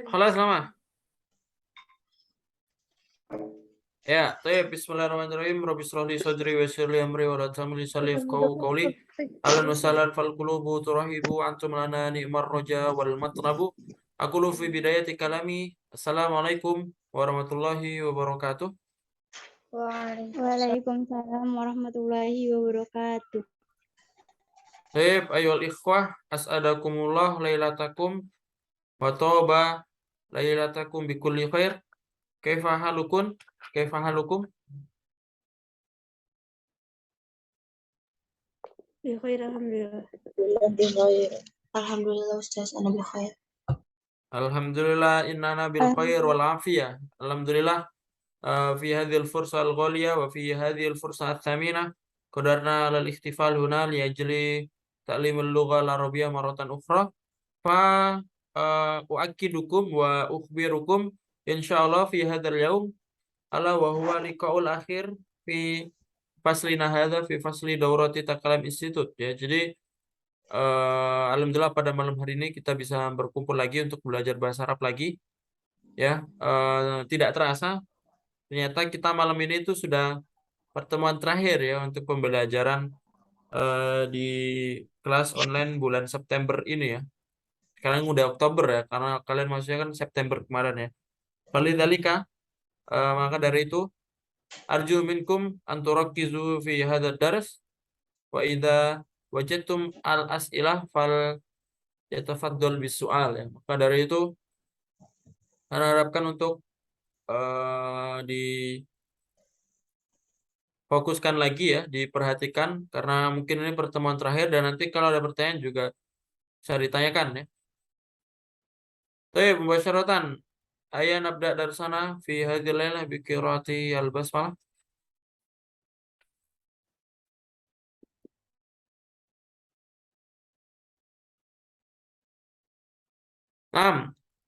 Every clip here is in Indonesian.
خلاص lama. Ya, bismillahirrahmanirrahim. Rabbi shrah li sadri wa yassir li amri wa la tahmil li qawli. Ahlan wa sahlan fal qulubu turahibu antum lana ni'mar raja wal matlabu. Aqulu fi bidayati kalami. Assalamualaikum warahmatullahi wabarakatuh. Waalaikumsalam warahmatullahi wabarakatuh. Tayyib ayyuhal ikhwah, as'adakumullah lailatakum wa tawba lailatakum bikulli khair. Kaifa halukum? Kaifa halukum? Bi khair, alhamdulillah. Alhamdulillah Ustaz, ana bi khair. Alhamdulillah innana bil khair wal afiyah. Alhamdulillah fi hadhil fursa al ghaliyah wa fi hadhil fursa al-thaminah qadarna lal ihtifal huna li ajli ta'lim al-lugha al-arabiyyah maratan ukhra. Fa uakkidukum wa ukhbirukum insyaallah fi hadzal yaum ala wa huwa liqaul akhir fi faslina hadza fi fasli daurati Takalam Institute ya. Jadi alhamdulillah pada malam hari ini kita bisa berkumpul lagi untuk belajar bahasa Arab lagi ya. Tidak terasa ternyata kita malam ini itu sudah pertemuan terakhir ya untuk pembelajaran di kelas online bulan September ini ya. Sekarang udah Oktober ya, karena kalian maksudnya kan September kemarin ya. Falidhalika, maka dari itu arju minkum an turakkizu fi hadzal dars wa idza wajadtum al as'ilah fal yatafaddal bisu'al ya. Maka dari itu saya harapkan untuk difokuskan lagi ya, diperhatikan karena mungkin ini pertemuan terakhir dan nanti kalau ada pertanyaan juga bisa ditanyakan ya. Baik, mubasyaratan. Ayah nabda dari sana fi hadhil lailah bi qiraati al-basmalah.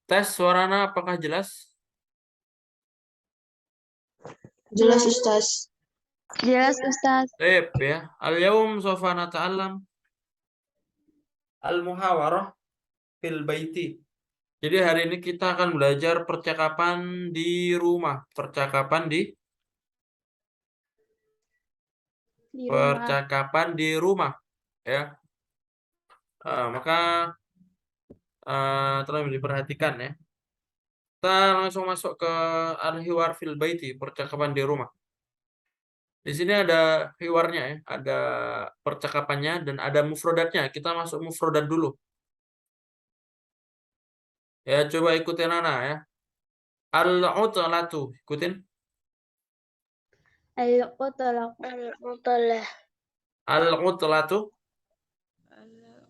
Tes suaranya apakah jelas? Jelas Ustaz. Jelas Ustaz. Baik ya. Al-yaum sawfa nata'allam al-muhawarah fil baiti. Jadi hari ini kita akan belajar percakapan di rumah. Percakapan di rumah ya. Maka tolong diperhatikan ya. Kita langsung masuk ke al-hiwar fil baiti, percakapan di rumah. Di sini ada hiwarnya ya, ada percakapannya dan ada mufrodatnya. Kita masuk mufrodat dulu. Ya, coba ikutin Ana ya. Al-utlatu, ikutin. Al-utlah. Al-utlatu.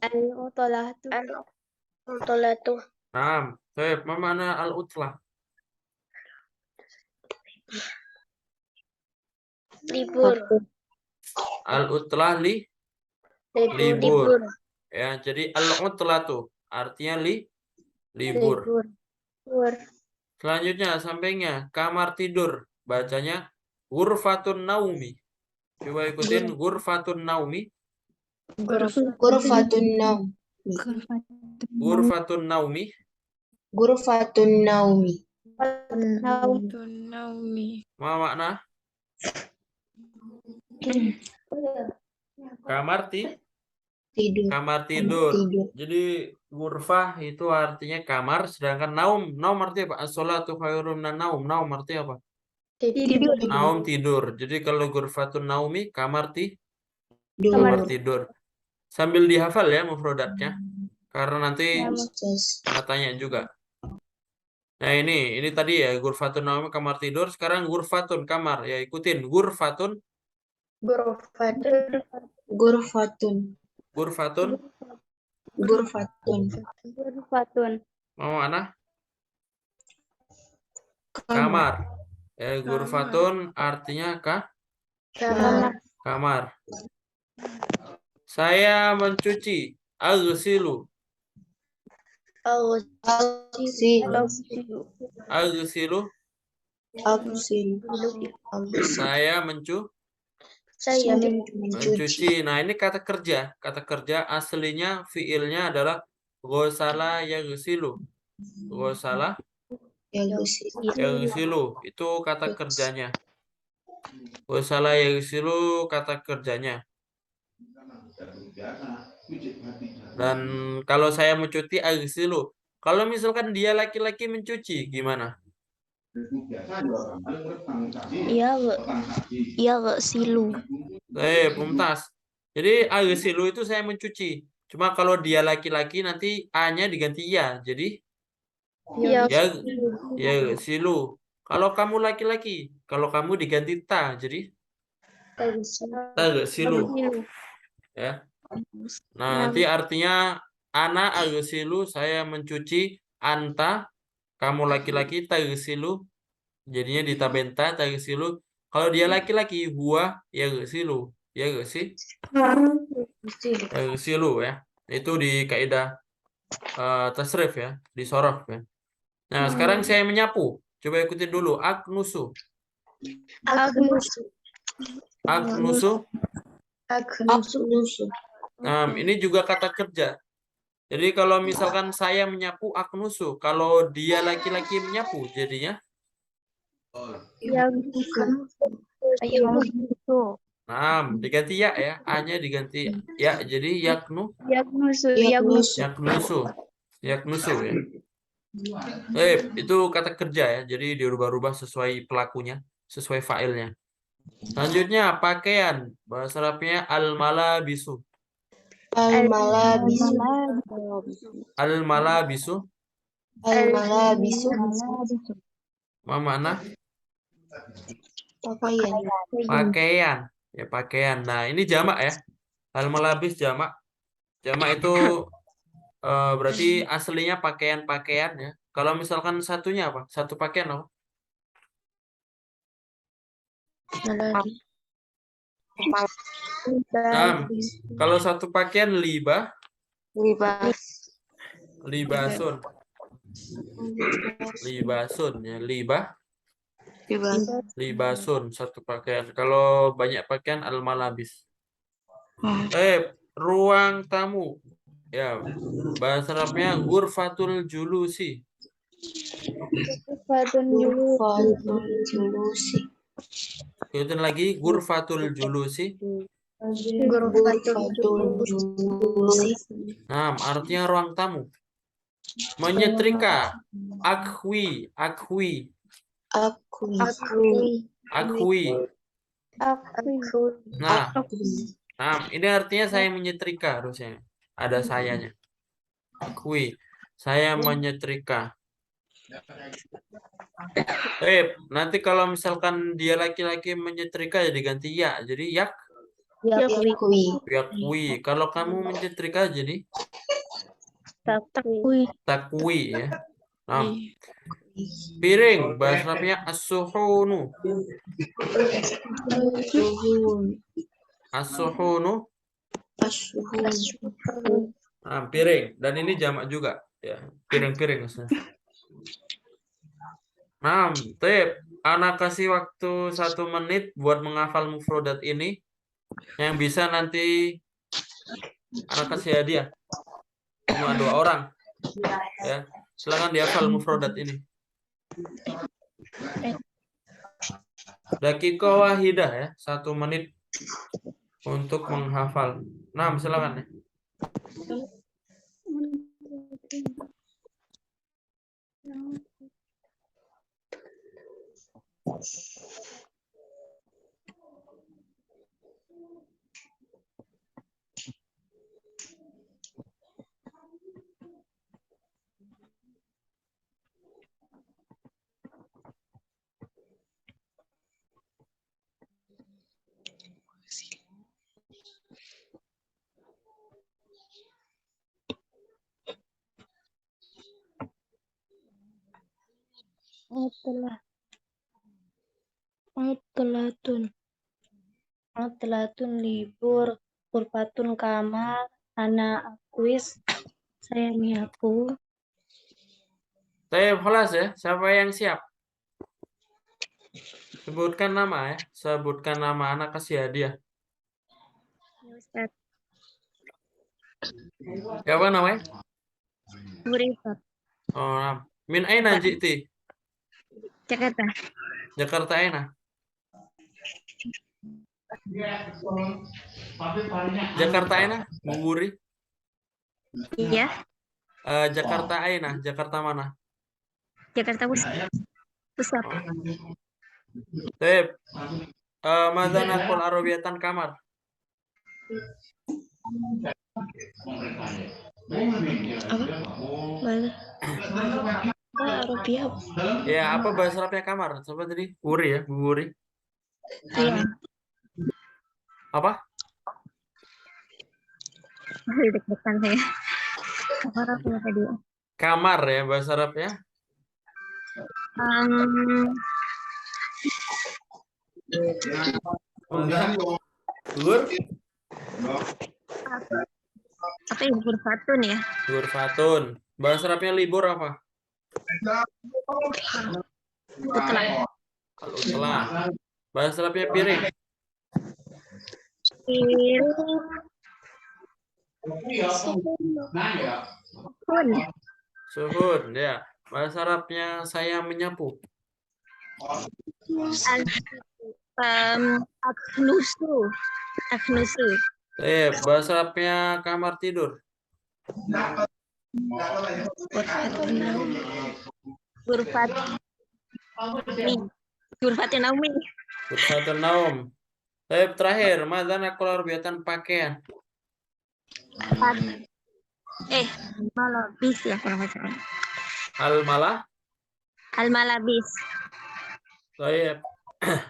Al-utlatu. Nah, baik, apa makna al-utlah? Libur. Al-utlah libur. Ya, jadi al-utlatu artinya libur. Selanjutnya sampingnya kamar tidur, bacanya ghurfatun naumi. Coba ikutin ghurfatun naumi. Ghurfatun naum. Ghurfatun naumi. Ghurfatun naumi. Ma makna? Kamar Tidur. Kamar tidur. Jadi ghurfah itu artinya kamar, sedangkan naum artinya apa? As-sholatu khairum minan naum. Naum artinya apa? Tidur. Naum tidur. Jadi kalau ghurfatun naumi kamar tidur. Sambil dihafal ya mufrodatnya. Karena nanti tanya juga. Nah ini tadi ya ghurfatun naumi kamar tidur, sekarang ghurfatun kamar. Ya ikutin ghurfatun. Mau mana? Kamar. Ya, ghurfatun artinya kamar. Saya mencuci. Aghsilu. Saya Saya Mencuci. Nah, ini kata kerja. Kata kerja aslinya fiilnya adalah ghosala yaghsilu. Ghosala yaghsilu. Itu kata kerjanya. Ghosala yaghsilu kata kerjanya. Dan kalau saya mencuci aghsilu. Kalau misalkan dia laki-laki mencuci gimana? ya silu. Mumtaz. Jadi aghsilu itu saya mencuci. Cuma kalau dia laki-laki nanti A-nya diganti ya. Jadi Ya ya silu. Kalau kamu laki-laki, kalau kamu diganti ta, jadi silu ya. Nah, nanti artinya ana aghsilu, saya mencuci, anta kamu laki-laki taghsilu, jadinya ditabenta taghsilu. Kalau dia laki-laki huwa yaghsilu. Ya gak sih? Yaghsilu ya. Itu di kaidah tasrif ya, di sorof ya. Nah, sekarang saya menyapu. Coba ikutin dulu. Aknusu. Aknusu. Nah, ini juga kata kerja. Jadi kalau misalkan saya menyapu aknusu, kalau dia laki-laki menyapu, jadinya nah diganti ya ya, A-nya diganti ya, jadi yaknusu, yaknusu ya. Itu kata kerja ya, jadi dirubah-rubah sesuai pelakunya, sesuai failnya. Selanjutnya pakaian, bahasa Arabnya al-malabisu. Al-malabisu. Al-malabisu. Al-malabisu. Apa makna? Pakaian. Pakaian. Ya, pakaian. Nah, ini jamak ya. Al-malabis jamak. Jamak itu berarti aslinya pakaian-pakaian ya. Kalau misalkan satunya apa? Satu pakaian apa? Nah, kalau satu pakaian libasun. Libasun ya, libasun satu pakaian. Kalau banyak pakaian al-malabis. Ruang tamu. Ya, bahasa Arabnya ghurfatul julusi. Kemudian lagi ghurfatul julusi. Nah, artinya ruang tamu. Menyetrika. Akhwi. Nah, ini artinya saya menyetrika harusnya. Ada sayanya. Akhwi. Saya menyetrika. Nanti kalau misalkan dia laki-laki menyetrika ya diganti ya. Jadi yakwi. Kalau kamu menyetrika jadi takwi ya. Nah, piring bahasa Arabnya as-suhunu. Nah, piring. Dan ini jamak juga ya. Piring-piring maksudnya. Nah, anak kasih waktu 1 menit buat menghafal mufrodat ini. Yang bisa nanti anak kasih hadiah. Cuma 2 orang. Ya, silakan dihafal mufrodat ini. Dakika wahidah ya, 1 menit untuk menghafal. Nah, silakan ya. Telatun libur, kurpatun kamar, anak kuis, saya nyapu. Kelas ya, siapa yang siap? Sebutkan nama ya, sebutkan nama anak kasih hadiah. Apa namanya? Burifat. Oh, nah. Min aina ji'ti? Jakarta. Jakarta aina? Jakarta aina? Bu Wuri? Iya. Jakarta aina? Jakarta mana? Jakarta Pusat. Oh. Tep. Mada nakul arabiyatan kamar? Mana? Rupiah. Ya, apa bahasa Arabnya kamar? Coba tadi Wuri ya, Bu Wuri. Iya. Apa? Deg-degan saya. Kamar apa tadi? Kamar ya bahasa Arabnya. Mada? Gur? Apa ya? Burfatun ya? Gurfatun. Bahasa Arabnya libur apa? Utlah. Al-utlah. Bahasa Arabnya piring. Piring. Suhun. Suhun, ya. Bahasa Arabnya saya menyapu. Aknusu. Aknusu. Bahasa Arabnya kamar tidur. Gurfatin Naumi. Gurfatun naum. Terakhir, mada nakul arabiyatan pakaian. Malabis ya kalau nggak salah. Al-malah. Al-malabis. Baik.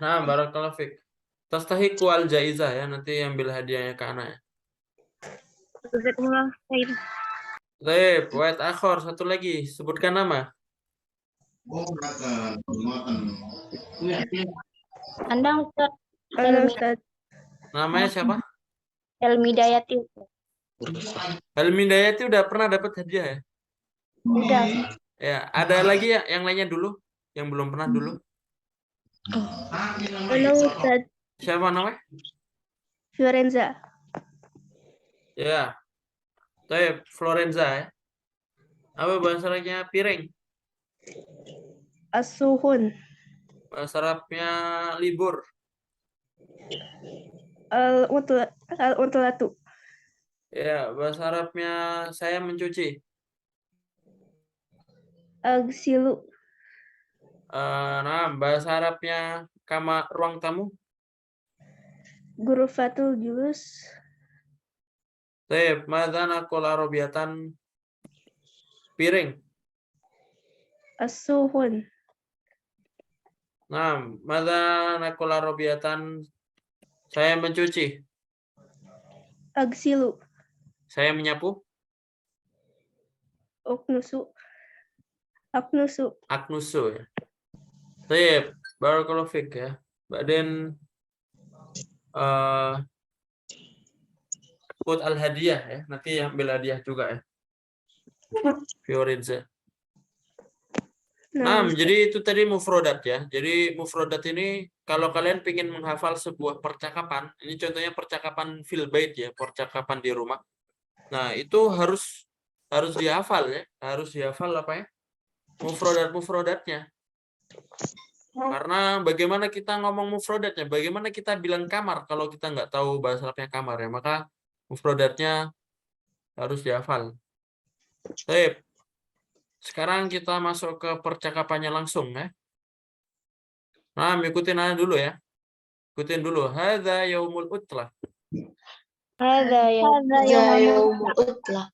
Nah, barakallahu fik. Tastahiqu al-jaizah ya, nanti ambil hadiahnya ke anak ya. Jazakumullah khair. Baik, wait akhor, satu lagi, sebutkan nama. Anda Ustaz. Ustaz. Namanya siapa? Helmi Dayati. Helmi Dayati udah pernah dapat hadiah ya? Udah. Ya, ada lagi ya yang lainnya dulu, yang belum pernah dulu. Halo Ustaz. Siapa namanya? Fiorenza. Ya. Baik, Florenza ya. Apa bahasa Arabnya piring? As-suhun. Bahasa Arabnya libur. Al-utulatu. Ya, bahasa Arabnya saya mencuci. Agsilu. Nah, bahasa Arabnya kamar ruang tamu. Gurfatul julus. Baik, madzan aqul arabiyatan piring. As-suhun. Nah, madzan aqul arabiyatan saya mencuci. Agsilu. Saya menyapu. Oknusu. Aknusu. Aknusu ya. Baik, barakallahu fik ya. Baden quote al-hadiah ya. Nanti ambil hadiah juga ya. Fiorenza. Nah, jadi itu tadi mufrodat ya. Jadi mufrodat ini kalau kalian ingin menghafal sebuah percakapan, ini contohnya percakapan fil bait ya, percakapan di rumah. Nah, itu harus dihafal ya, harus dihafal apa ya? Mufrodatnya. Karena bagaimana kita ngomong mufrodatnya, bagaimana kita bilang kamar kalau kita nggak tahu bahasa Arabnya kamar ya, maka mufrodatnya harus dihafal. Baik. Sekarang kita masuk ke percakapannya langsung ya. Nah, ikutin aja dulu ya. Ikutin dulu. Hadza yaumul utlah. Hadza yaumul utlah.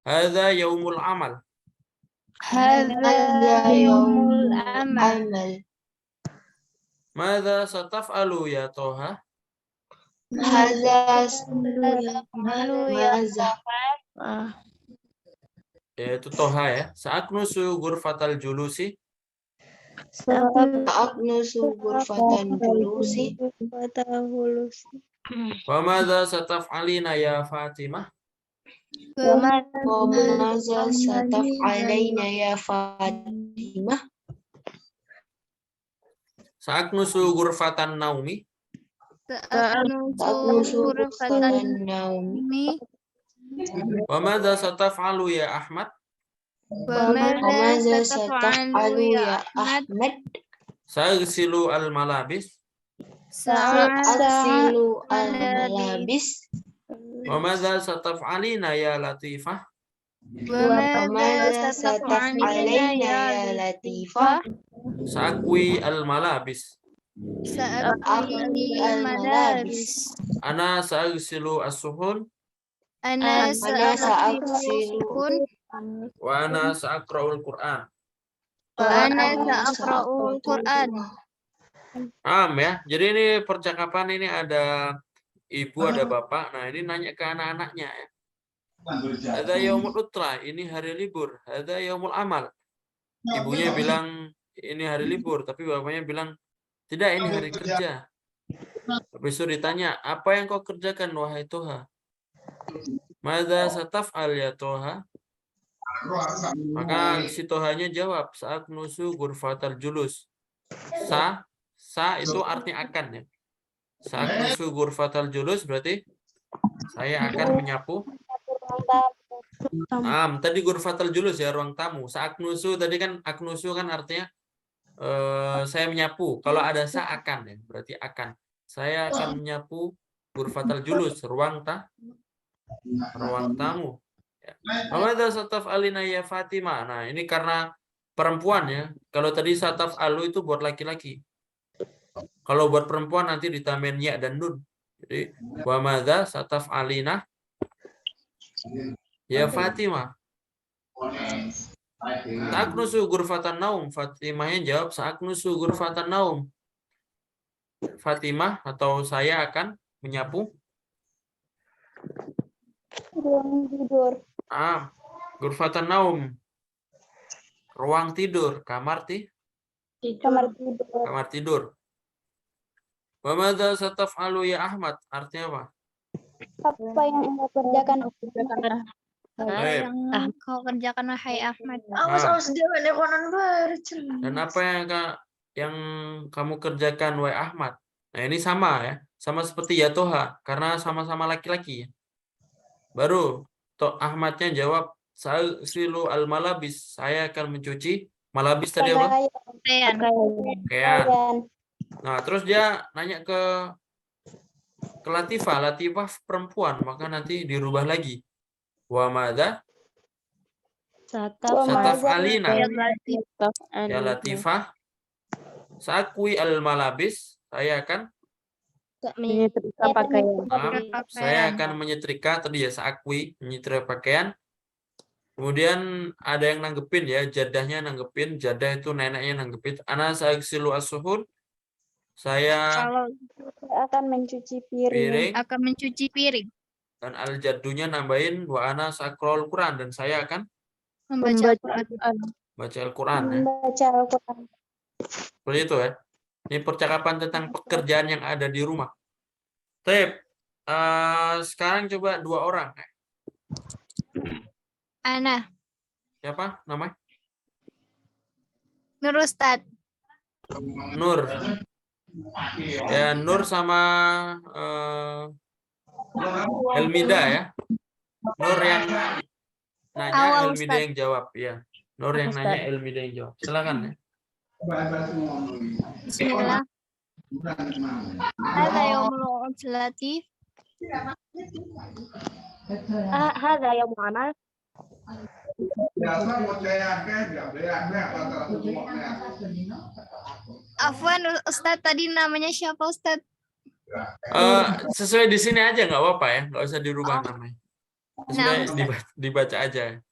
Hadza yaumul amal. Hadza yaumul amal. Madza sataf'alu ya Toha? Hadza Yaitu Toha ya. Sa'aknusu ghurfatal julusi. Sa'aknusu ghurfatal julusi. Wa madza sataf'alina ya Fatimah? Wa madza sataf'alina ya Fatimah? Sa'aknusu ghurfatan naumi. Ta'knusu ghurfatan naumi. Wa madza sataf'alu ya Ahmad? Wamaza sataf'alu ya Ahmad? Sa'ghsilu al-malabis. Sa'aksilu al-malabis. Wa madza sataf'alina ya Latifah? Wamaza sataf'alaina ya Latifah? Sa'akwi al-malabis. Sa'akwi al-malabis. Ana sa'ghsilu as-suhun. Ana sa'aksilu Wa ana sa'aqra'ul Qur'an. wa ana sa'aqra'ul Qur'an. Ya. Jadi ini percakapan ini ada ibu, ada bapak. Nah, ini nanya ke anak-anaknya ya. Ada yaumul utlah, ini hari libur. Ada yaumul amal. Ibunya bilang ini hari libur, tapi bapaknya bilang tidak, ini hari kerja. Habis itu ditanya, apa yang kau kerjakan wahai Toha? Madza sataf'al ya Toha? Maka si Tohanya jawab, sa'aknusu ghurfatal julus. Sa itu artinya akan ya. Sa'aknusu ghurfatal julus berarti saya akan menyapu. Tadi ghurfatal julus ya, ruang tamu. Sa'aknusu tadi kan, aknusu kan artinya saya menyapu. Kalau ada sa akan ya, berarti akan. Saya akan menyapu ghurfatal julus, ruang tamu. Madza sataf'alina ya Fatimah? Nah, ini karena perempuan ya. Kalau tadi sataf'alu itu buat laki-laki. Kalau buat perempuan nanti ditambahin ya dan nun. Jadi wa madza sataf'alina ya Fatimah? Sa'aknusu ghurfatan naum. Fatimahnya jawab sa'aknusu ghurfatan naum. Fatimah atau saya akan menyapu Ruang tidur. ghurfatan naum. Ruang tidur, kamar tidur. Wa madza sataf'alu ya Ahmad? Artinya apa? Apa yang Anda kerjakan? Yang kau kerjakan wahai Ahmad. Dan apa yang kamu kerjakan wahai Ahmad? Nah, ini sama ya. Sama seperti ya Toha, karena sama-sama laki-laki ya. Baru Ahmadnya jawab sa'silu al-malabis. Saya akan mencuci malabis tadi apa? Pakaian. Nah, terus dia nanya ke Latifah. Latifah perempuan, maka nanti dirubah lagi. Wa madza sataf'alina ya Latifah? Sa'akwi al-malabis. Saya akan Menyetrika pakaian. saya akan menyetrika tadi ya, sa'akwi, menyetrika pakaian. Kemudian ada yang nanggepin ya, jadahnya nanggepin, jadah itu neneknya nanggepin. Ana sa'aksilu as-suhun. Saya akan mencuci piring. Akan mencuci piring. Dan al-jaddunya nambahin wa ana sa'aqra'ul Qur'an, dan saya akan Membaca baca Al-Qur'an ya. Membaca Al-Quran. Seperti itu ya. Ini percakapan tentang pekerjaan yang ada di rumah. Baik. Sekarang coba dua orang. Ana. Siapa namanya? Nur Ustad. Nur. Ya, Nur sama Elmida ya. Nur yang nanya, Awal, Elmida Ustaz. yang jawab ya. Nur yang nanya, Elmida yang jawab. Silakan ya. Bismillah. Hadza yaumul utlati. Hadza yaumul amal. Afwan Ustadz, tadi namanya siapa Ustadz? Sesuai di sini aja nggak apa-apa ya, nggak usah dirubah namanya. Sesuai dibaca aja.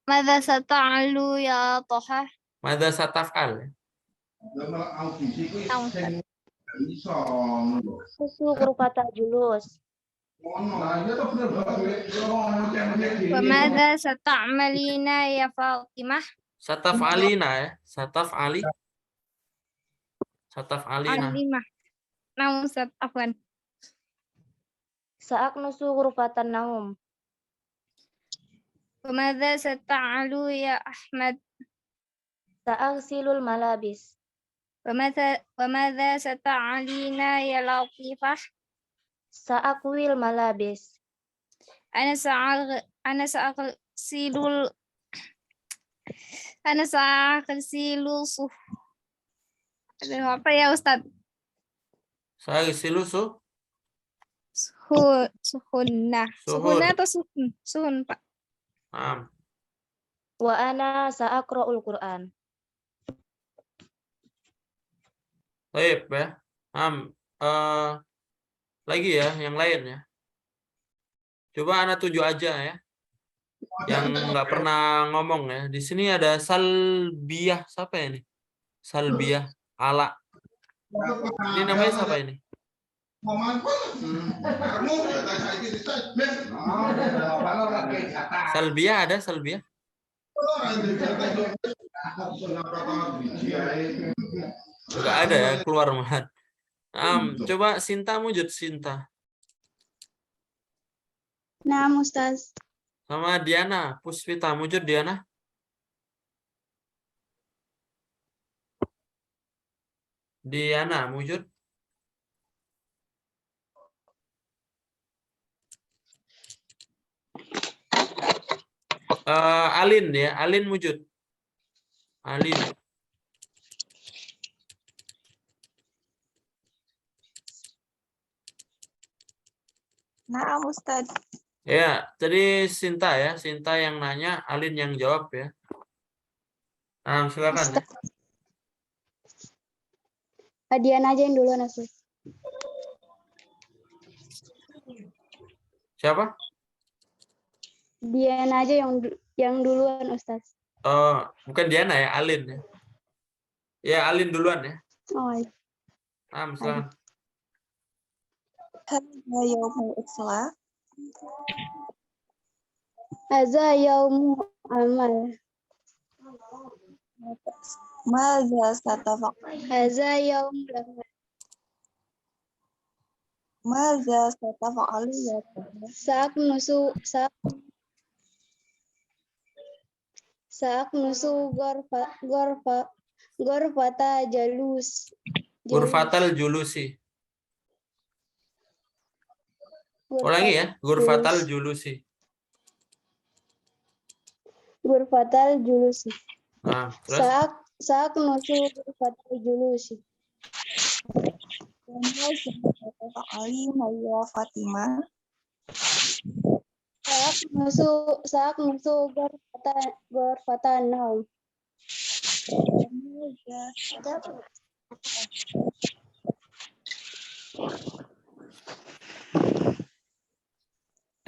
Madza sata'alu ya Toha? Madza sataf'al? Susu ghurfatal julus. Wa madza sata'malina ya Fatimah? Sataf'alina ya, sataf'ali. Sataf'alina. Alimah. Naum Ustadz, afwan. Sa'aknusu ghurfatan naum. Wa madza sata'alu ya Ahmad? Sa'agsilul malabis. وماذا ستعلين يا لطيفة؟ سأكوي الملابس. أنا سأغسل Aduh, apa ya Ustadz? Saya silusu. Suhunna Suhun. atau suhun? Suhun, Pak. Wa ana sa'aqra'ul Qur'an. Baik ya. Lagi ya, yang lain ya. Coba Ana tuju aja ya. Yang nggak pernah ngomong ya. Di sini ada Salbiah. Siapa ini? Salbiah. Ala. Ini namanya siapa ini? Salbiah ada Salbiah? Enggak ada ya, keluar mahat. Coba Sinta wujud Sinta. Nah, Ustaz. Sama Diana, Puspita wujud Diana. Diana wujud. Alin ya, Alin wujud. Alin. Nah, Ustaz. Ya, tadi Sinta ya, Sinta yang nanya, Alin yang jawab ya. Silakan ya. Diana aja yang duluan, Ustaz. Siapa? Diana aja yang duluan, Ustaz. Oh, bukan Diana ya, Alin ya. Ya, Alin duluan ya. Oh, iya. Silakan. Hadza yaumul islah. Hadza yaumul amal. Madza satafaq. Hadza yaumul amal. Madza satafa'alu ya Sa'aknusu gorfata jalus. Gurfatal julusi. Ulangi ya, Gurfatal julusi. Gurfatal julusi. Terus? Sa'aknusu gurfatal julusi. Ya Fatimah. Sa'aknusu gurfata naum.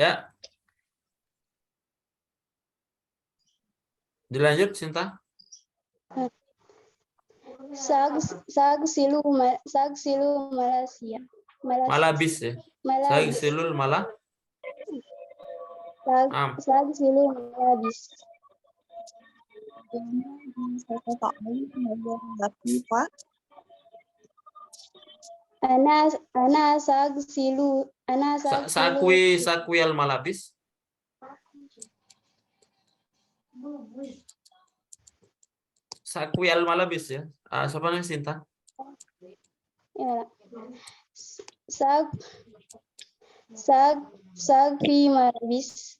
Ya. Dilanjut, Sinta. Sagsilu Malaysia. Malabis ya. Sagsilul malah. Sagsilu malabis. Ana sagsilu Sakwi al malabis. Sakwi al malabis ya. Siapa namanya Sinta? Ya. Sagfi malabis.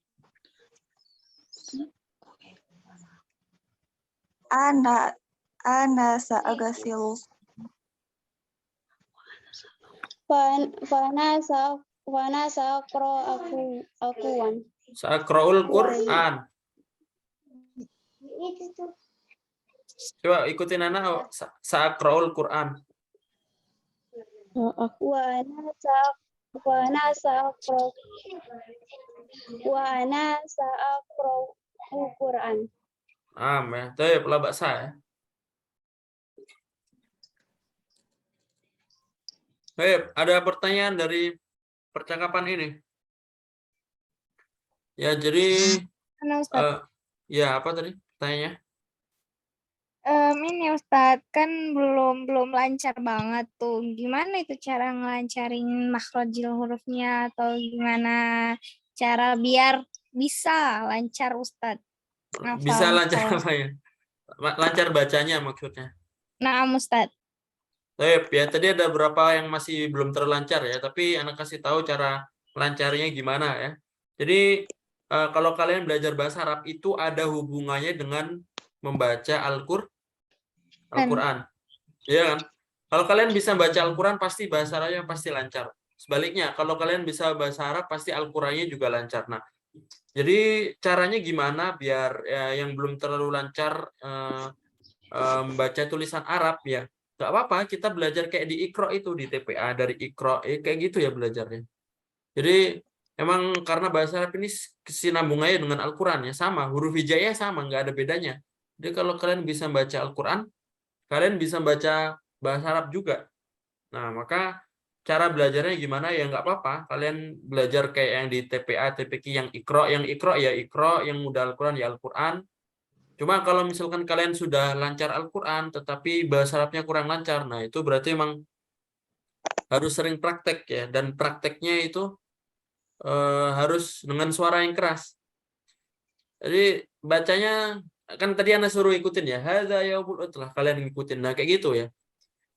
Ana sa'agasilu. Fana sa'akro akuan. Sa'akraul Quran. Coba ikutin Ana. Sa'akraul Quran. Wa ana sa'akro Quran. Ya. Tapi la ba'sa ya. Baik, ada pertanyaan dari percakapan ini? Ya, jadi ya apa tadi pertanyaannya? Ini Ustadz, kan belum lancar banget tuh. Gimana itu cara ngelancarin makhrajil hurufnya atau gimana cara biar bisa lancar Ustadz? Bisa lancar apa ya? Lancar bacanya maksudnya. Nah, Ustadz. Baik, ya tadi ada beberapa yang masih belum terlancar ya, tapi anak kasih tahu cara melancarnya gimana ya. Jadi kalau kalian belajar bahasa Arab itu ada hubungannya dengan membaca Al-Qur'an. Iya kan? Kalau kalian bisa baca Al-Qur'an pasti bahasa Arabnya pasti lancar. Sebaliknya, kalau kalian bisa bahasa Arab pasti Al-Qur'annya juga lancar. Nah, jadi caranya gimana biar yang belum terlalu lancar membaca tulisan Arab ya? Nggak apa-apa, kita belajar kayak di Iqra itu, di TPA, dari Iqra, kayak gitu ya belajarnya. Jadi, emang karena bahasa Arab ini kesinambungannya dengan Al-Quran ya, sama, huruf hijaiyah sama, nggak ada bedanya. Jadi kalau kalian bisa baca Al-Quran, kalian bisa baca bahasa Arab juga. Nah, maka cara belajarnya gimana ya nggak apa-apa. Kalian belajar kayak yang di TPA, TPQ, yang Iqra ya Iqra, yang udah Al-Quran ya Al-Quran. Cuma kalau misalkan kalian sudah lancar Al-Quran, tetapi bahasa Arabnya kurang lancar, nah itu berarti emang harus sering praktek ya. Dan prakteknya itu harus dengan suara yang keras. Jadi bacanya, kan tadi Anda suruh ikutin ya, hadza yaumul utlah, kalian ngikutin. Nah kayak gitu ya.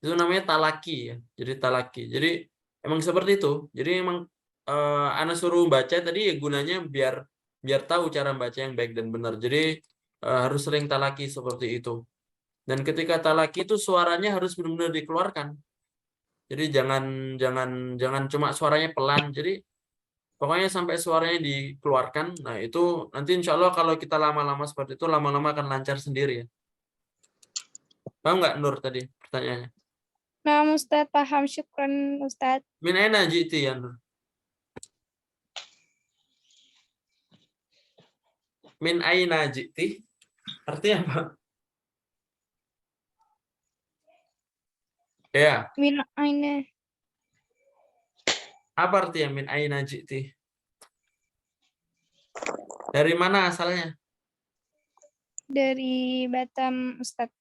Itu namanya talaki ya. Jadi talaki. Jadi emang seperti itu. Jadi emang Anda suruh baca tadi ya gunanya biar tahu cara baca yang baik dan benar. Jadi harus sering talaki seperti itu. Dan ketika talaki itu suaranya harus benar-benar dikeluarkan. Jadi jangan cuma suaranya pelan. Jadi pokoknya sampai suaranya dikeluarkan. Nah itu nanti insya Allah kalau kita lama-lama seperti itu, lama-lama akan lancar sendiri ya. Paham nggak Nur tadi pertanyaannya? Nah, Ustadz paham, syukran Ustadz. Min aina ji'ti ya Nur? Min aina ji'ti? Artinya apa? Ya, Min aina apa artinya min aina ji'ti? Dari mana asalnya? dari Batam Ustadz.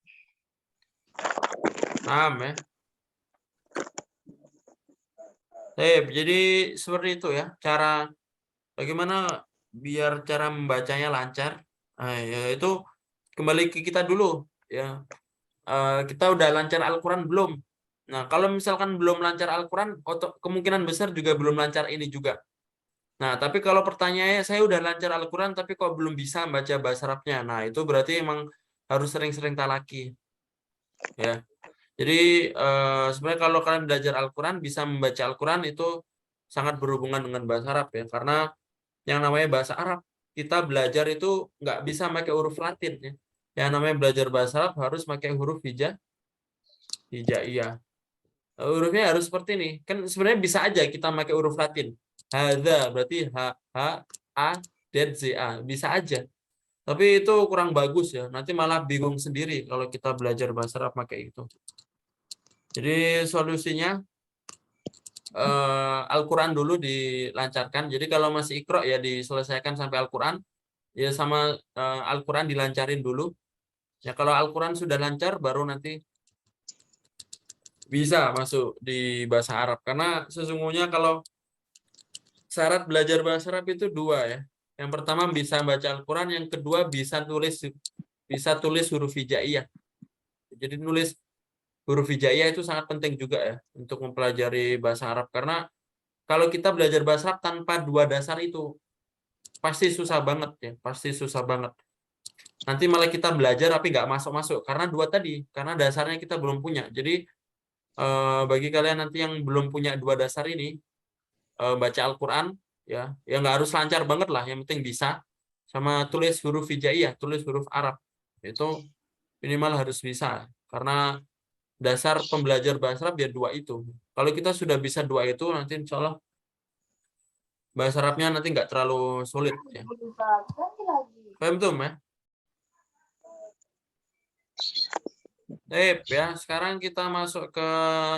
Paham ya? Jadi seperti itu ya, cara bagaimana biar cara membacanya lancar. Nah, ya itu kembali ke kita dulu ya. Kita udah lancar Al-Quran belum? Nah, kalau misalkan belum lancar Al-Quran, kemungkinan besar juga belum lancar ini juga. Nah, tapi kalau pertanyaannya, saya udah lancar Al-Quran, tapi kok belum bisa baca bahasa Arabnya. Nah, itu berarti emang harus sering-sering talaki. Ya. Jadi, sebenarnya kalau kalian belajar Al-Quran, bisa membaca Al-Quran itu sangat berhubungan dengan bahasa Arab ya. Karena yang namanya bahasa Arab, kita belajar itu nggak bisa pakai huruf Latin ya. Yang namanya belajar bahasa Arab harus pakai huruf hijaiyah. Hurufnya harus seperti ini. Kan sebenarnya bisa aja kita pakai huruf Latin. Hadza berarti H, A, Z, Z, A. Bisa aja. Tapi itu kurang bagus ya. Nanti malah bingung sendiri kalau kita belajar bahasa Arab pakai itu. Jadi solusinya Al-Quran dulu dilancarkan. Jadi kalau masih Iqra ya diselesaikan sampai Al-Quran. Ya sama Al-Quran dilancarin dulu. Ya kalau Al-Quran sudah lancar baru nanti bisa masuk di bahasa Arab. Karena sesungguhnya kalau syarat belajar bahasa Arab itu dua ya. Yang pertama bisa baca Al-Quran, yang kedua bisa tulis huruf hijaiyah. Jadi nulis huruf hijaiyah itu sangat penting juga ya untuk mempelajari bahasa Arab. Karena kalau kita belajar bahasa Arab tanpa dua dasar itu pasti susah banget ya, pasti susah banget. Nanti malah kita belajar tapi nggak masuk-masuk karena dua tadi, karena dasarnya kita belum punya. Jadi bagi kalian nanti yang belum punya dua dasar ini, baca Al-Quran ya nggak harus lancar banget lah, yang penting bisa. Sama tulis huruf hijaiyah, tulis huruf Arab, itu minimal harus bisa karena dasar pembelajar bahasa Arab ya dua itu. Kalau kita sudah bisa dua itu, nanti insya Allah bahasa Arabnya nanti nggak terlalu sulit ya. Paham tuh ya? Ya, sekarang kita masuk ke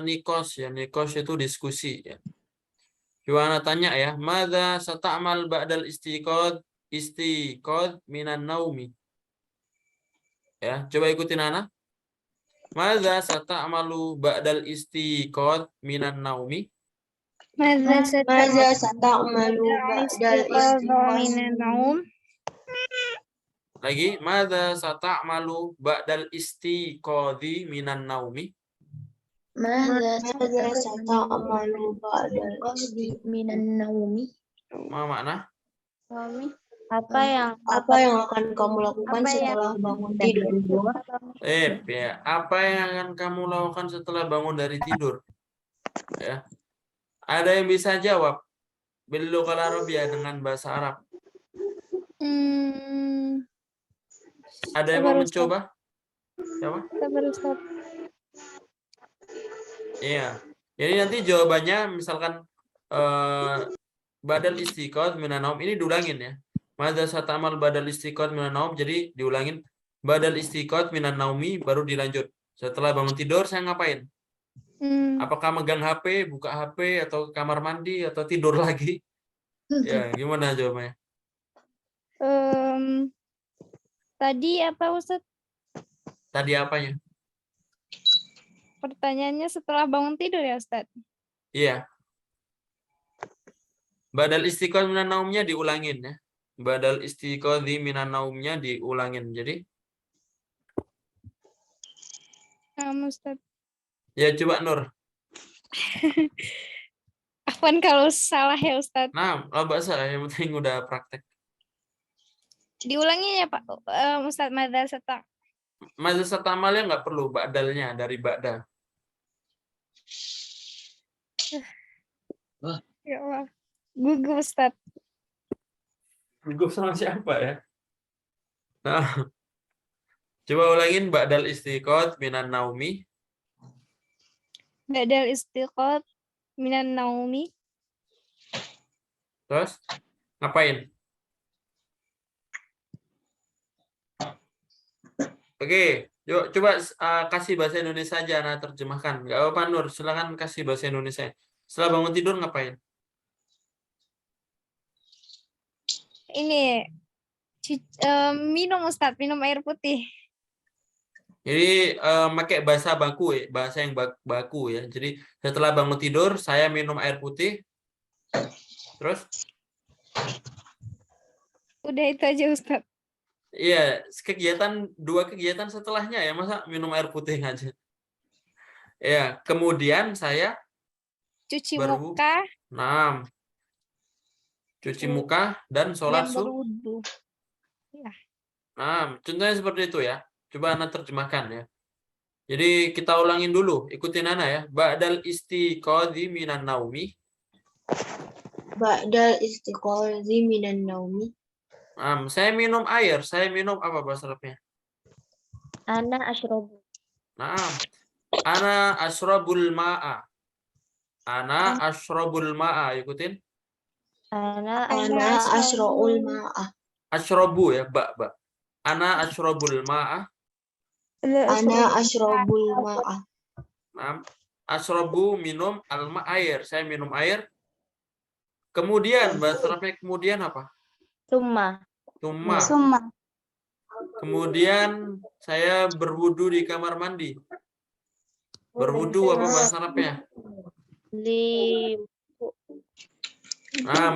Nikos ya. Nikos itu diskusi ya. Gimana tanya ya? Madza sata'mal ba'dal istiqad minan naumi. Ya, coba ikutin Ana. Madza sata'malu ba'dal istiqad minan naumi. Madza sata'malu ba'dal naum. Lagi, madza sata'malu ba'dal istiqadhi minan naumi. ماذا ستعمل بعد الاستيقاظ من النوم. Ma makna? Apa yang Apa yang akan kamu lakukan setelah bangun tidur? Ya. Apa yang akan kamu lakukan setelah bangun dari tidur? Ya. Ada yang bisa jawab? Bil-lughal Arabiyyah dengan bahasa Arab. Ada yang mau Sabar, Ustaz. mencoba? Siapa? Sabar, Ustaz. Iya. Jadi nanti jawabannya misalkan badal istiqoz minan naum ini diulangin ya. Madza satamal badal istiqoz minan naum, jadi diulangin badal istiqoz minan naumi baru dilanjut. Setelah bangun tidur saya ngapain? Apakah megang HP, buka HP atau kamar mandi atau tidur lagi? Ya, gimana jawabannya? Tadi apa, Ustaz? Tadi apanya? Pertanyaannya setelah bangun tidur ya, Ustaz? Iya. Badal istiqoz minan naumnya diulangin ya. Badal istiqodhi minan naumnya diulangin. Jadi Ustaz. ya coba Nur. Afwan kalau salah ya, Ustaz. Nah, bahasa yang penting udah praktek. Diulangi ya, Pak. Ustaz, madza sata. Madza satamalnya nggak perlu badalnya dari ba'da. Ya Allah. Gugup, Ustaz. Gugup sama siapa ya? Nah, coba ulangin ba'dal istiqoz minan naumi. Ba'dal istiqoz minan naumi. Terus ngapain? Oke, yuk coba kasih bahasa Indonesia aja, nah terjemahkan. Nggak apa-apa Nur, silakan kasih bahasa Indonesia. Setelah bangun tidur ngapain? Ini minum, Ustaz, minum air putih. Jadi pakai bahasa baku ya, bahasa yang baku ya. Jadi setelah bangun tidur saya minum air putih. Terus? Udah itu aja, Ustaz. Iya, dua kegiatan setelahnya ya, masa minum air putih aja. Ya, kemudian saya Cuci muka cuci muka dan sholat dan berwudu. Ya. Nah, contohnya seperti itu ya. Coba Ana terjemahkan ya. Jadi kita ulangin dulu, ikutin Ana ya. Ba'dal istiqodhi minan naumi. Ba'dal istiqozi minan naumi. Saya minum air. Saya minum apa bahasa Arabnya? Ana asyrabu. Ana asyrabul ma'a. Ana asyrabul ma'a. Ikutin. Ana asyra'ul ma'a. Asyrabu ya, ba. Ana asyrabul ma'a. Ana asyrabul ma'a. Asyrabu minum alma air. Saya minum air. Kemudian bahasa Arabnya kemudian apa? Summa. Kemudian saya berwudu di kamar mandi. Berwudu apa bahasa Arabnya?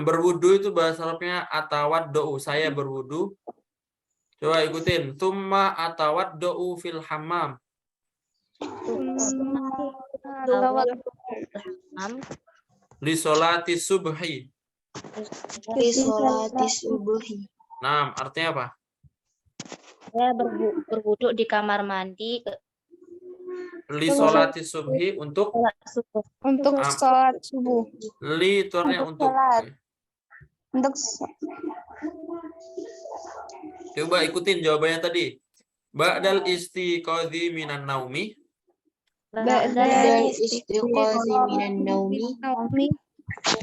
Berwudu itu bahasa Arabnya atawaddu. Saya berwudu. Coba ikutin. Tumma atawaddu fil hammam. Li sholati subhi. Li sholati subuhi. Nah, artinya apa? Saya berwuduk di kamar mandi. Li sholati subhi untuk sholat subuh. Li itu artinya untuk. Coba ikutin jawabannya tadi. Ba'dal istiqodhi minan naumi. Ba'dal istiqozi minan naumi.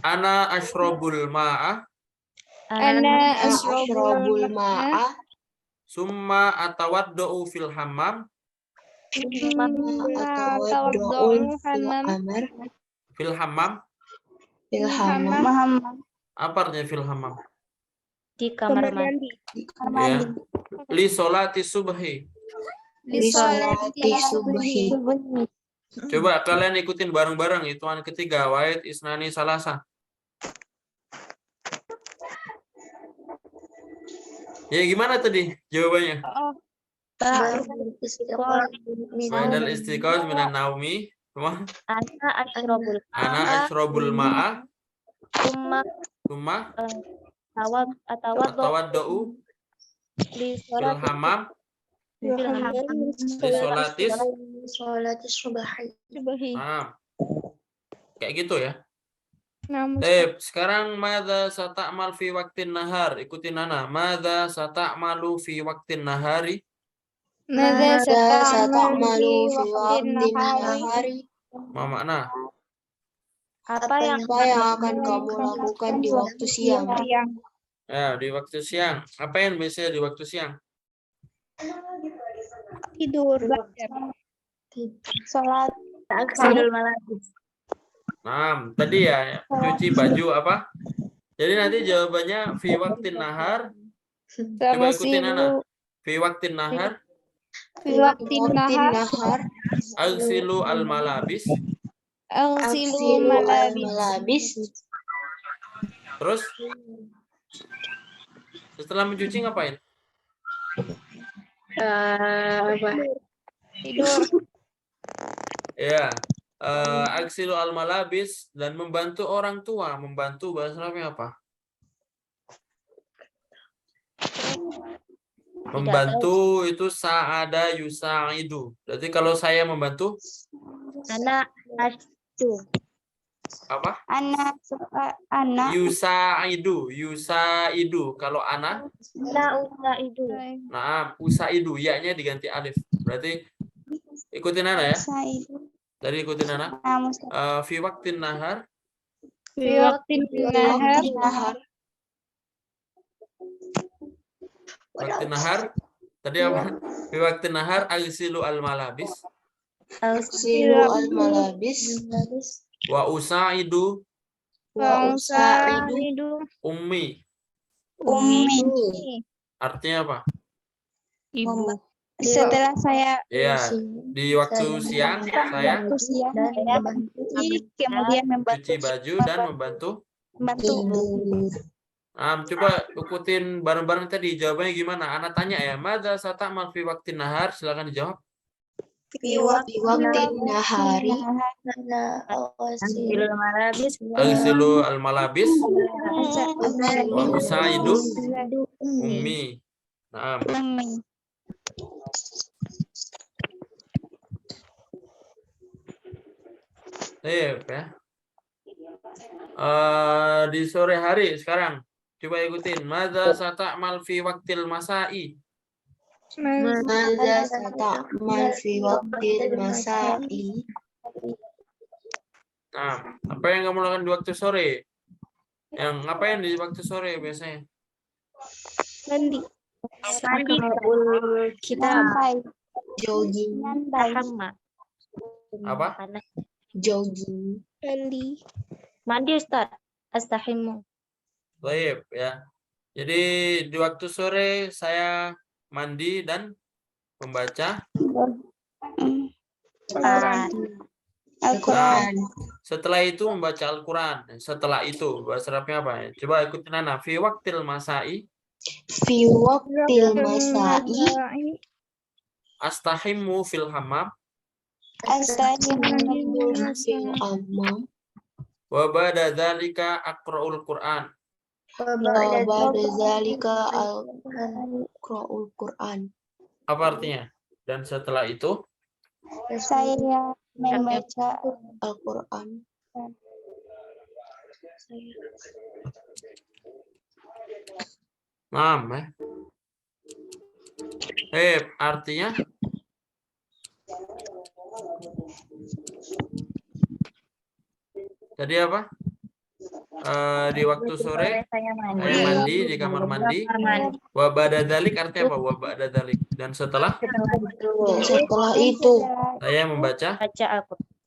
Ana asyrabul ma'a. Ana asyrabul ma'a. Summa atawaddu fil hammam. Atawaddu fil hammam. Fil hammam. Apa artinya fil hammam? Di kamar mandi. Ya. Li sholati subhi. Li sholati subhi. Coba kalian ikutin bareng-bareng hitungan ketiga. Wahid, isnani, salasa. Ya gimana tadi jawabannya? Ba'dal istiqoz minan naumi. Semua. Ana asyrabul Ana ma'a asyrabul ma'a tsumma tsumma atawaddo atawaddau li fil sholati hammam fil hammam li sholatis. Sholatis subahi. Subahi. Kayak gitu ya. Nah, Ustaz. Sekarang madza sata'mal fi waqtin nahar. Ikutin Nana. Madza sata'malu fi waqtin nahari. Mada Sata'malu fi waqtin waqtin nahari. nahari. Ma makna? apa yang Apa yang akan kamu lakukan di waktu siang? Ya, di waktu siang. Apa yang biasanya di waktu siang? Tidur. Salat. taksilul malabis? Nah, tadi ya cuci baju apa? Jadi nanti jawabannya fi waqtin nahar. Coba ikutin Nana. Fi waqtin nahar Fi waqtin nahar. aghsilu al malabis. Aghsilu malabis. Terus setelah mencuci ngapain? Tidur. Ya, aghsilu al malabis dan membantu orang tua. Membantu bahasa Arabnya apa? Membantu itu sa'ada yusa'idu. Berarti kalau saya membantu Ana asdu apa? Anak. Yusa'idu. Kalau ana, usaidu nah usaidu, ya-nya diganti alif. Berarti ikutin Ana ya. Tadi ikutin Ana. Fi waqtin nahar. Fi waqtin nahar. Waktu nahar. Tadi apa? Fi waqtin nahar aghsilu al malabis. Aghsilu al malabis. Wa usaidu Usaidu ummi. ummi. Artinya apa? ibu Setelah saya Ya, di waktu siang saya kemudian cuci baju dan membantu. Coba ikutin bareng-bareng tadi jawabannya gimana? Anak tanya ya, madza sata'mal fi waqtin nahar? Silakan dijawab. Fi waqtin nahari. taksilul malabis Aghsilu al malabis wa usaidu ummi. Naam. Ya. Di sore hari sekarang. Coba ikutin. Madza sata'mal fi waqtil masai? Madza sata'mal fi waqtil masai. Nah, apa yang kamu lakukan di waktu sore? Yang ngapain di waktu sore biasanya? mandi. kita Jogging. sama Apa? Jogging. mandi Ustaz astahimu Baik ya. Jadi di waktu sore saya mandi dan membaca Al-Quran. Setelah itu membaca Al-Quran. Setelah itu bahasa Arabnya apa ya? Coba ikutin Nana. Fi waqtil masai. Fi waqtil masai. Astahimu fil hammam. Astahimu fil hammam. Wa ba'da dzalika aqra'ul Qur'an. Wa ba'da zalika al-Qur'ul Qur'an. Apa artinya? Dan setelah itu Saya membaca Al-Qur'an. Mam, artinya tadi apa? Di waktu sore saya mandi di kamar mandi. Wa ba'da dzalik artinya apa? Wa ba'da dzalik. Dan setelah itu saya membaca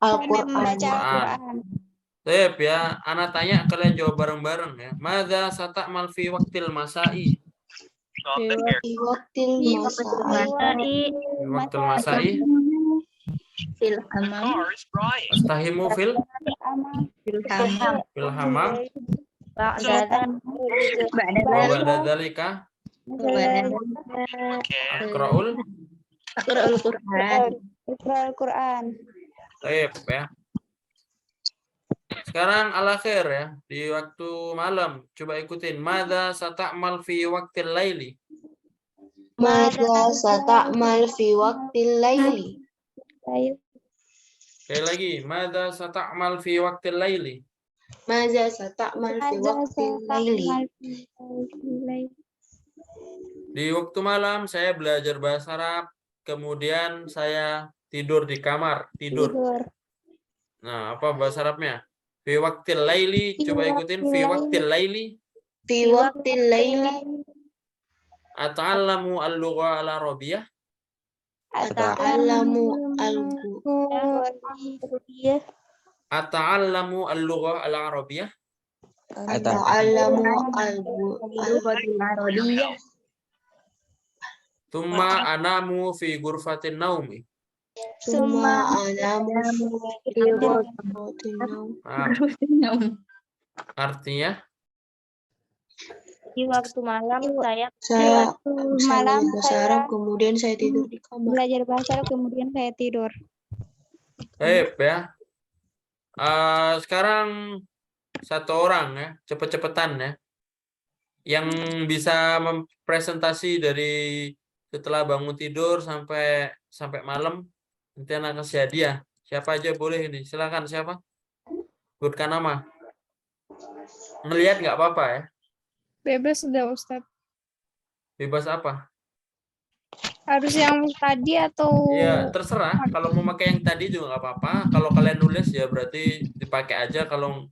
Al-Qur'an. Ya, Ana tanya kalian jawab bareng-bareng ya. Madza sata'mal fi waqtil masai? Fi waqtil masai. Fi waqtil masai. fil hammam Astahimu fil hammam. Wa ba'da dzalika aqra'ul Al-Quran. Baik, ya. Sekarang al-akhir ya, di waktu malam. Coba ikutin. Madza sata'mal fi waqtil laili? Madza sata'mal fi waqtil laili? Sekali lagi, madza sata'mal fi waqtil laili? Madza sata'mal fi waqtil laili? Di waktu malam saya belajar bahasa Arab, kemudian saya tidur di kamar, tidur. Nah, apa bahasa Arabnya? Fi waqtil laili, coba ikutin. Fi waqtil laili Fi waqtil laili? ata'allamu al-lugha al-arabiyyah? Ata'allamu Ata'allamu al-lugha al-arabiyyah? Ata'allamu Tsumma anamu fi ghurfatin naumi. Summa anamu fi waqtil Nah, artinya Di waktu malam saya Saya malam bahasa Arab, kemudian saya tidur di kamar. belajar bahasa Arab, kemudian saya tidur. baik ya. Sekarang satu orang ya, cepet-cepetan ya, yang bisa mempresentasi dari setelah bangun tidur sampai malam, nanti anak kasih hadiah. Siapa aja boleh ini, silakan. Siapa? Sebutkan nama. Ngelihat nggak apa-apa ya. Bebas sudah Ustadz. Bebas apa? Harus yang tadi atau Ya terserah. Kalau mau pakai yang tadi juga nggak apa-apa. Kalau kalian nulis ya berarti dipakai aja. Kalau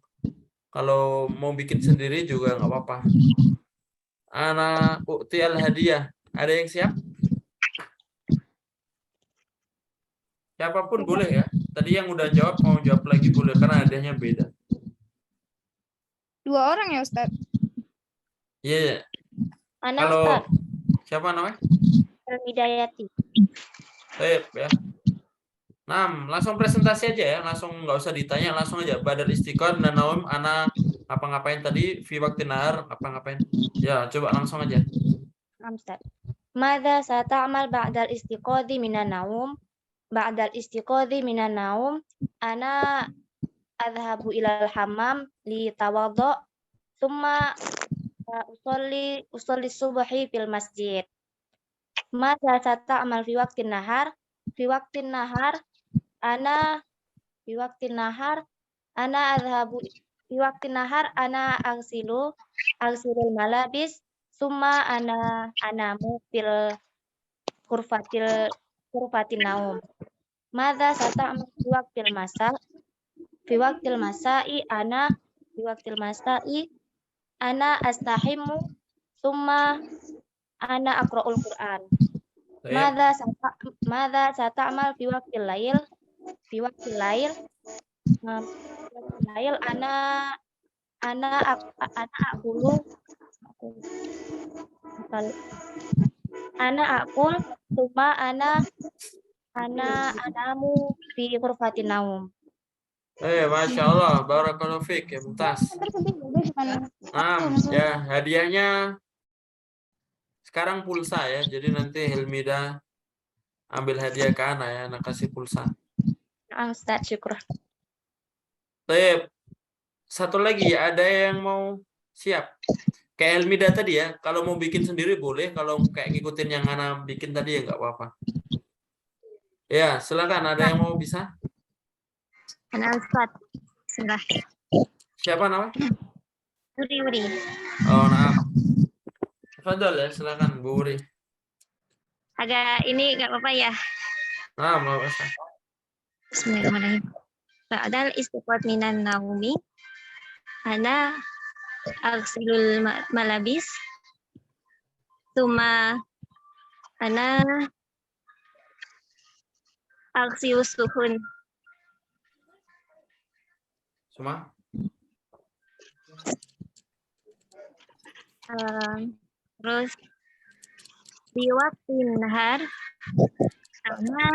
mau bikin sendiri juga nggak apa-apa. Anak uktial hadiah. Ada yang siap? Siapapun boleh ya. Tadi yang udah jawab mau jawab lagi boleh karena hadiahnya beda. 2 orang ya Ustadz? Iya. anak Kalau Ustaz siapa namanya? Hidayati. Baik ya. Nah, langsung presentasi aja ya. Langsung nggak usah ditanya, langsung aja. Badal istiqomah dan naum anak apa ngapain tadi? Fi waqtin nahar apa ngapain? Ya, coba langsung aja. Ustaz. Madza sata'mal ba'dal istiqadhi minan naum? Ba'dal istiqadhi minan naum, ana adhabu ilal hammam li tawaddu, thumma usolli subhi fil masjid. Madza sata'mal fi waqtin nahar? Fi waqtin nahar, ana fi waqtin nahar, ana adhabu fi waqtin nahar, ana agsilul malabis, summa anamu fil kurfatin naum. Madza sata'mal fi waqtil masa? Fi waqtil masa'i ana astahimu, summa ana aqra'ul Qur'an. Baik. Madza sata'mal fi waqtil lail? Fi waqtil lail, ana aqulu summa anamu fi ghurfatin naum. Masya Allah, barakallahu fiik ya, Mumtaz. Ya, hadiahnya sekarang pulsa ya. Jadi nanti Hilmida ambil hadiah ke Ana ya, Ana kasih pulsa. Ustaz, syukur. Baik. Satu lagi, ada yang mau siap? Kayak Hilmida tadi ya, kalau mau bikin sendiri boleh, kalau kayak ngikutin yang Ana bikin tadi ya nggak apa-apa. Ya, silakan. Ada yang mau bisa? Ana Ustaz. Serah. Siapa namanya? Uri. Oh, nah. Fadol ya, silakan Bu Uri. Agak ini nggak apa-apa ya. Nah, mau bahasa. Bismillahirrahmanirrahim. Ba'dal istiqad minan naumi, ana agsilul malabis, summa ana agsilus suhun. Semua? Terus di waktu nahar, ana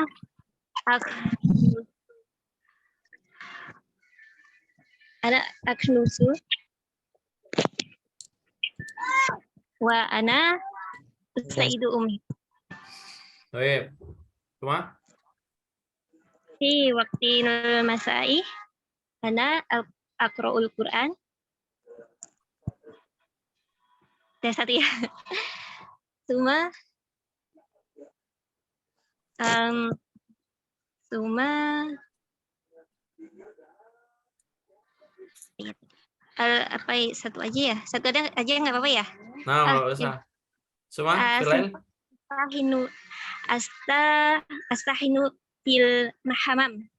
aknusu wa ana usaidu umi. Baik. Semua? Fi waqtil masai ana aqra'ul Qur'an. Ada satu ya. Suma apa satu aja ya? Satu aja nggak apa-apa ya? Nah, nggak usah. Semua, Filail. Astahinu fil mahamam.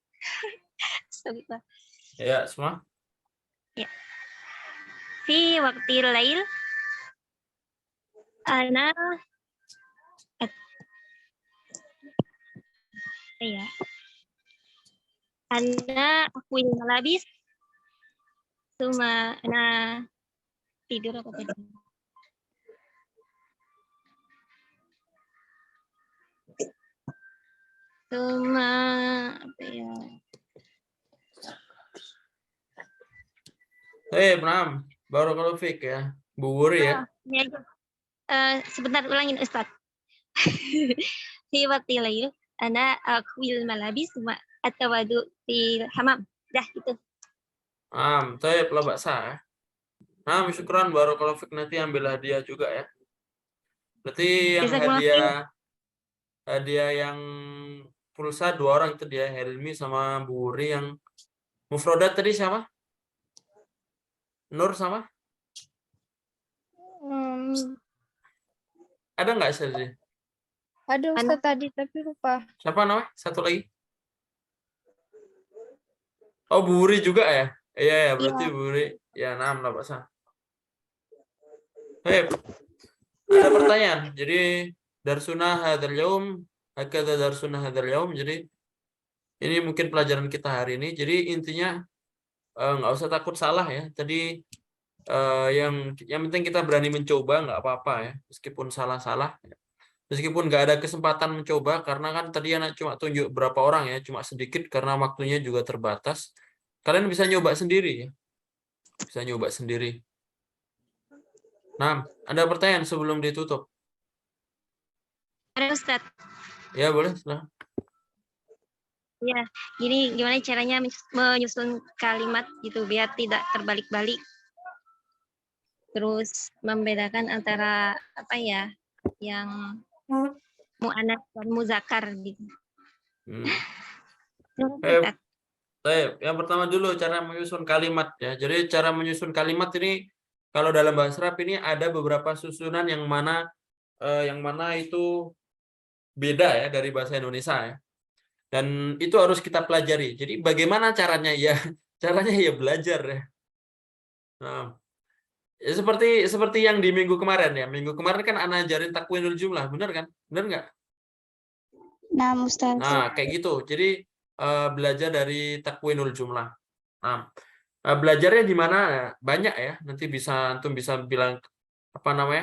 Ya, semua. Ya. Fi waqtil lail ana ya. Ana akuin malabis. Suma ana tidur apa tadi? Suma apa ya? Bram, baru kalau fik ya. Bu Wuri ya. Ini aja. Sebentar ulangin Ustaz. Fi waqtil lail ana akuil malabis suma atawadu fil hamam. Dah gitu. Taib lah baksa. Syukran baru kalau fik nanti ambil hadiah juga ya. Berarti yang hadiah yang pulsa 2 orang itu dia, Helmi sama Bu Wuri. Yang mufrodat tadi siapa? Nur sama? Ada nggak sih? Ada Ustaz tadi tapi lupa. Siapa namanya? Satu lagi. Oh, Bu Wuri juga ya? Iya, berarti Bu Wuri. Ya, 6 lah Pak. Ada pertanyaan. Jadi darsuna hadzal yaum, hakadha darsuna hadzal yaum. Jadi ini mungkin pelajaran kita hari ini. Jadi intinya nggak usah takut salah ya. Tadi yang penting kita berani mencoba, nggak apa-apa ya. Meskipun salah-salah. Meskipun nggak ada kesempatan mencoba, karena kan tadi anak cuma tunjuk berapa orang ya, cuma sedikit karena waktunya juga terbatas. Kalian bisa nyoba sendiri ya. Bisa nyoba sendiri. Nah, ada pertanyaan sebelum ditutup? Ada Ustaz. Ya, boleh. Silahkan. Ya, gini gimana caranya menyusun kalimat gitu biar tidak terbalik-balik. Terus membedakan antara apa ya, yang mu'anats dan muzakkar gitu. Yang pertama dulu cara menyusun kalimat ya. Jadi cara menyusun kalimat ini kalau dalam bahasa Arab ini ada beberapa susunan yang mana itu beda ya dari bahasa Indonesia ya. Dan itu harus kita pelajari. Jadi bagaimana caranya ya? Caranya ya belajar ya. Nah, ya seperti yang di minggu kemarin ya. Minggu kemarin kan ana ajarin takwinul jumlah, benar kan? Benar nggak? Nah, Ustaz. Nah, kayak gitu. Jadi belajar dari takwinul jumlah. Nah, belajarnya di mana? Banyak ya. Nanti antum bisa bilang apa namanya?